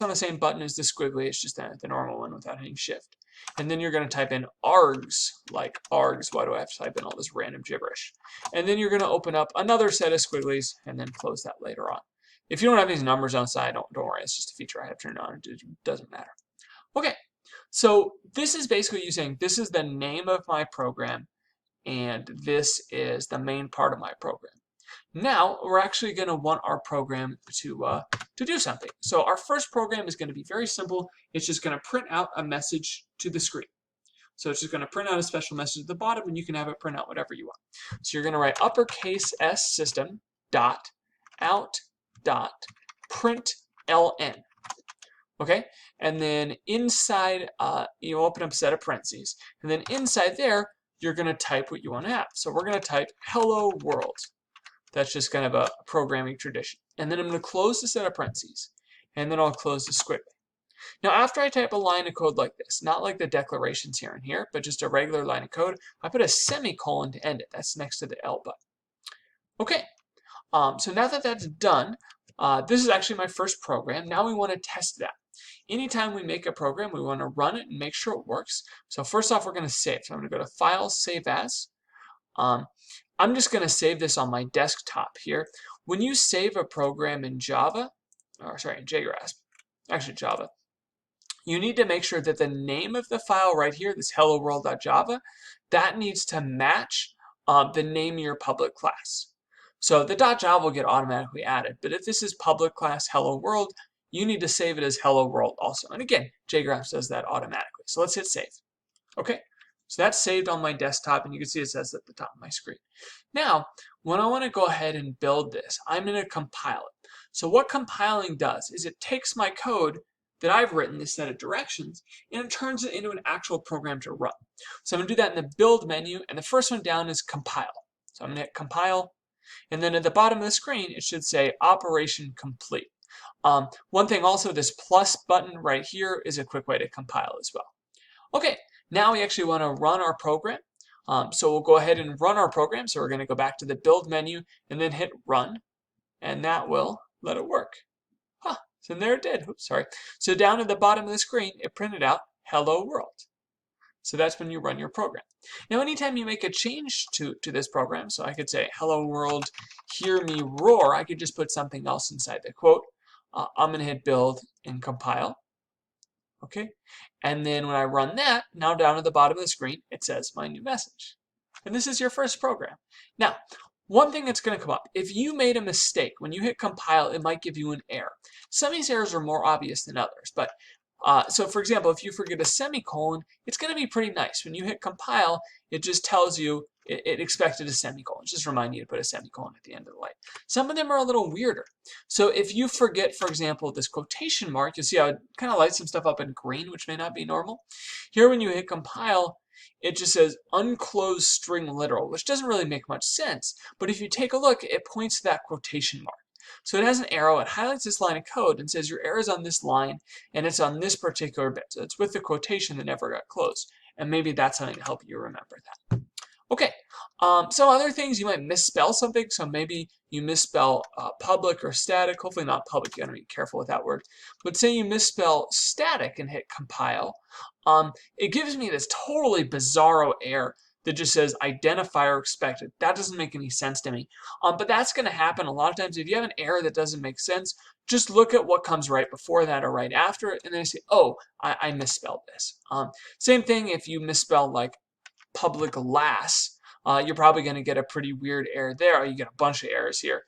on the same button as the squiggly, it's just the normal one without hitting shift. And then you're going to type in args, like args. Why do I have to type in all this random gibberish? And then you're going to open up another set of squigglies and then close that later on. If you don't have these numbers on the side, don't worry. It's just a feature I have turned on. It doesn't matter. Okay, so this is basically you saying this is the name of my program and this is the main part of my program. Now we're actually going to want our program to do something. So our first program is going to be very simple. It's just going to print out a message to the screen. So it's just going to print out a special message at the bottom, and you can have it print out whatever you want. So you're going to write uppercase S system dot out dot print ln. Okay, and then inside you open up a set of parentheses, and then inside there you're going to type what you want to have. So we're going to type hello world. That's just kind of a programming tradition. And then I'm going to close the set of parentheses. And then I'll close the squiggly. Now, after I type a line of code like this, not like the declarations here and here, but just a regular line of code, I put a semicolon to end it. That's next to the L button. Okay, so now that that's done, this is actually my first program. Now we want to test that. Anytime we make a program, we want to run it and make sure it works. So first off, we're going to save. So I'm going to go to File, Save As. I'm just going to save this on my desktop here. When you save a program in Java, or sorry, in JGrasp, actually Java, you need to make sure that the name of the file right here, this hello world.java, that needs to match the name of your public class. So the .java will get automatically added, but if this is public class hello world, you need to save it as hello world also. And again, JGrasp does that automatically. So let's hit save. Okay. So that's saved on my desktop, and you can see it says at the top of my screen. Now, when I want to go ahead and build this, I'm going to compile it. So what compiling does is it takes my code that I've written, this set of directions, and it turns it into an actual program to run. So I'm going to do that in the build menu, and the first one down is compile. So I'm going to hit compile, and then at the bottom of the screen, it should say operation complete. One thing also, this plus button right here is a quick way to compile as well. Okay. Now we actually want to run our program. So we'll go ahead and run our program. So we're going to go back to the build menu and then hit run. And that will let it work. Huh. So there it did. Oops, sorry. So down at the bottom of the screen, it printed out hello world. So that's when you run your program. Now anytime you make a change to this program, so I could say hello world, hear me roar, I could just put something else inside the quote. I'm going to hit build and compile. Okay, and then when I run that, now down at the bottom of the screen, it says my new message. And this is your first program. Now, one thing that's going to come up, if you made a mistake, when you hit compile, it might give you an error. Some of these errors are more obvious than others, but so for example, if you forget a semicolon, it's going to be pretty nice. When you hit compile, it just tells you it expected a semicolon. Just remind you to put a semicolon at the end of the line. Some of them are a little weirder. So if you forget, for example, this quotation mark, you'll see how it kind of lights some stuff up in green, which may not be normal. Here, when you hit compile, it just says unclosed string literal, which doesn't really make much sense. But if you take a look, it points to that quotation mark. So it has an arrow, it highlights this line of code and says your error is on this line and it's on this particular bit. So it's with the quotation that never got closed. And maybe that's something to help you remember that. Okay, some other things, you might misspell something. So maybe you misspell public or static. Hopefully not public, you gotta be careful with that word. But say you misspell static and hit compile. It gives me this totally bizarro error that just says identifier expected. That doesn't make any sense to me. But that's going to happen a lot of times. If you have an error that doesn't make sense, just look at what comes right before that or right after it, and then say, oh, I misspelled this. Same thing if you misspell like public las, you're probably going to get a pretty weird error there. You get a bunch of errors here.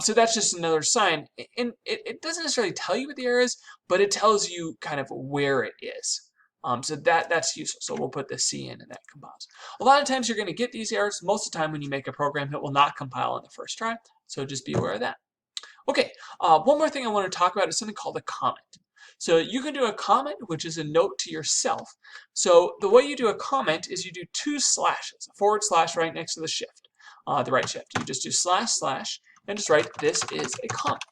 So that's just another sign. And it doesn't necessarily tell you what the error is, but it tells you kind of where it is. So that's useful. So we'll put the C in and that compiles. A lot of times you're going to get these errors. Most of the time when you make a program, it will not compile on the first try. So just be aware of that. Okay, one more thing I want to talk about is something called a comment. So you can do a comment, which is a note to yourself. So the way you do a comment is you do 2 slashes, a forward slash right next to the shift, the right shift. You just do slash slash and just write, this is a comment.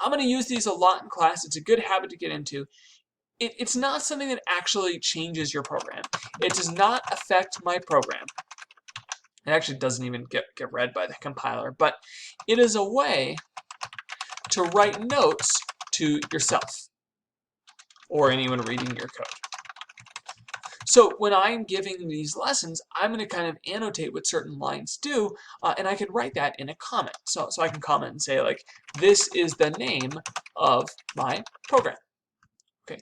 I'm going to use these a lot in class. It's a good habit to get into. It's not something that actually changes your program. It does not affect my program. It actually doesn't even get read by the compiler, but it is a way to write notes to yourself. or anyone reading your code. So when I'm giving these lessons, I'm going to kind of annotate what certain lines do, and I can write that in a comment. So I can comment and say, like, this is the name of my program. Okay,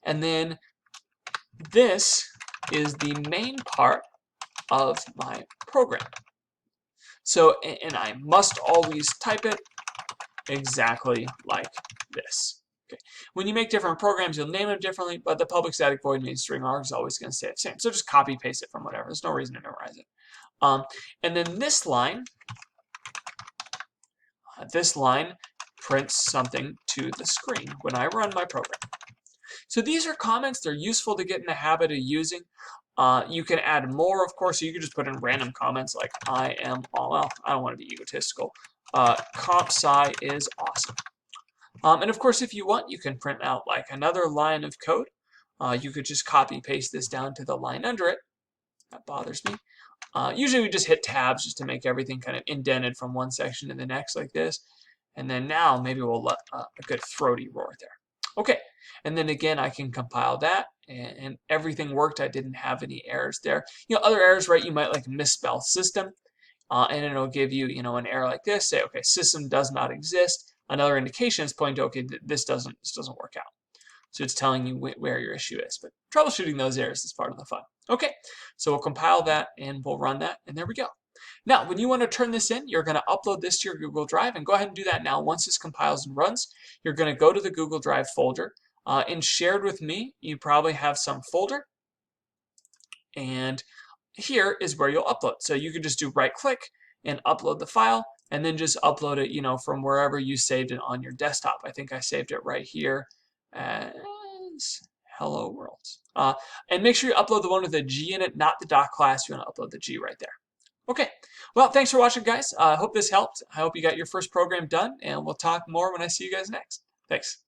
and then this is the main part of my program. So, and I must always type it exactly like this. Okay. When you make different programs, you'll name them differently, but the public static void main string arg is always going to stay the same. So just copy paste it from whatever. There's no reason to memorize it. And then this line prints something to the screen when I run my program. So these are comments. They're useful to get in the habit of using. You can add more, of course. So you can just put in random comments like I am all, well, I don't want to be egotistical. Comp sci is awesome. And of course, if you want, you can print out like another line of code. You could just copy paste this down to the line under it. That bothers me. Usually we just hit tabs just to make everything kind of indented from one section to the next like this. And then now maybe we'll let a good throaty roar there. Okay, and then again, I can compile that, and everything worked. I didn't have any errors there. You know, other errors, right? You might like misspell system, and it'll give you, you know, an error like this. Say, okay, system does not exist. Another indication is pointing to, okay, this doesn't work out. So it's telling you where your issue is. But troubleshooting those errors is part of the fun. Okay, so we'll compile that and we'll run that, and there we go. Now, when you want to turn this in, you're going to upload this to your Google Drive, and go ahead and do that now. Once this compiles and runs, you're going to go to the Google Drive folder. In Shared with Me, you probably have some folder, and here is where you'll upload. So you can just do right-click and upload the file, and then just upload it, you know, from wherever you saved it on your desktop. I think I saved it right here as Hello World. And make sure you upload the one with the G in it, not the dot class. You want to upload the G right there. Okay, well, thanks for watching, guys. I hope this helped. I hope you got your first program done, and we'll talk more when I see you guys next. Thanks.